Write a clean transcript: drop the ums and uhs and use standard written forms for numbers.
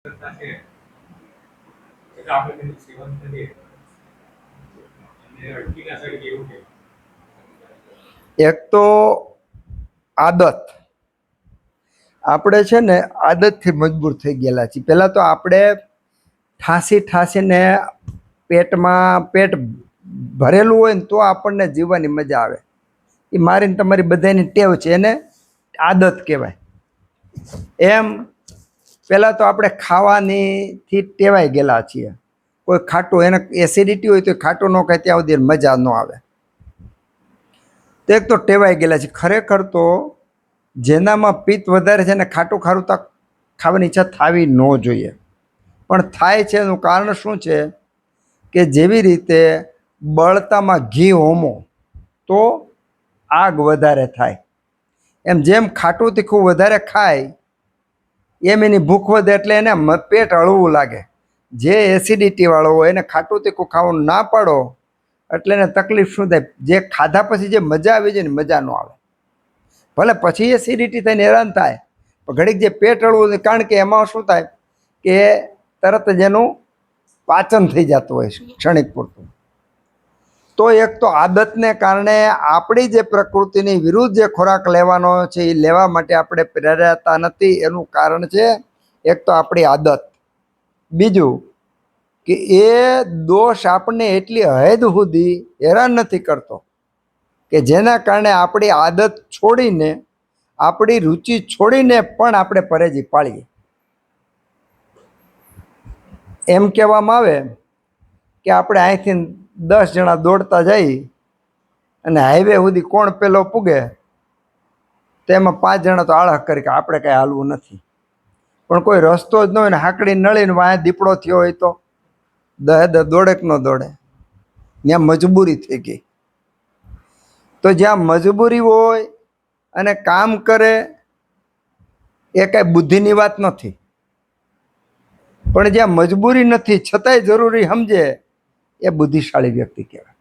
કરતા છે એટલે આપણે તેનું સેવન કરીએ અને અટકીના સળગે એવું કે એક તો આદત. આપણે છે ને આદતથી મજબૂર થઈ ગયેલા છીએ. પહેલાં તો આપણે ઠાસીને પેટ ભરેલું હોય ને તો આપણને જીવવાની મજા આવે. એ મારીને તમારી બધાની ટેવ છે, એને આદત કહેવાય. એમ પહેલાં તો આપણે ખાવાનીથી ટેવાઈ ગયેલા છીએ. કોઈ ખાટું, એને એસિડિટી હોય તો ખાટું ન ખાય ત્યાં સુધી મજા ન આવે. તો એક તો ટેવાઈ ગયેલા છે. ખરેખર તો જેનામાં પિત્ત વધારે છે ને ખાટું ખારું તો ખાવાની ઈચ્છા થવી ન જોઈએ, પણ થાય છે. એનું કારણ શું છે કે જેવી રીતે બળતામાં ઘી હોમો તો આગ વધારે થાય, એમ જેમ ખાટું તીખું વધારે ખાય એમ એની ભૂખ વધે, એટલે એને પેટ હળવું લાગે. જે એસિડિટીવાળો હોય એને ખાટું તીખું ખાવાનું ના પાડો એટલે એને તકલીફ શું થાય? જે ખાધા પછી જે મજા આવી જાય ને મજા ન આવે. ભલે પછી એસિડિટી થઈને હેરાન થાય, પણ ઘડીક જે પેટ હળવું, કારણ કે એમાં શું થાય કે તરત જ એનું પાચન થઈ જતું હોય છે ક્ષણિક પૂરતું. તો એક તો આદતને કારણે આપણી જે પ્રકૃતિની વિરુદ્ધ જે ખોરાક લેવાનો છે એ લેવા માટે આપણે પ્રેરાતા નથી. એનું કારણ છે એક તો આપણી આદત. બીજું કે એ દોષ આપણને એટલી હદ સુધી હેરાન નથી કરતો કે જેના કારણે આપણી આદત છોડીને, આપણી રુચિ છોડીને પણ આપણે પરેજી પાળીએ. એમ કહેવામાં આવે કે આપણે અહીંથી 10 જણા દોડતા જઈ અને હાઈવે સુધી કોણ પેલો પૂગે, તેમાં 5 જણા તો આળહ કરી કે આપણે કાંઈ હાલવું નથી. પણ કોઈ રસ્તો જ ન હોય ને હાકડી નળીને વાંહે દીપડો થયો હોય તો દોડે કે ન દોડે? ત્યાં મજબૂરી થઈ ગઈ. તો જ્યાં મજબૂરી હોય અને કામ કરે એ કાંઈ બુદ્ધિની વાત નથી, પણ જ્યાં મજબૂરી નથી છતાંય જરૂરી સમજે એ બુદ્ધિશાળી વ્યક્તિ કહેવાય.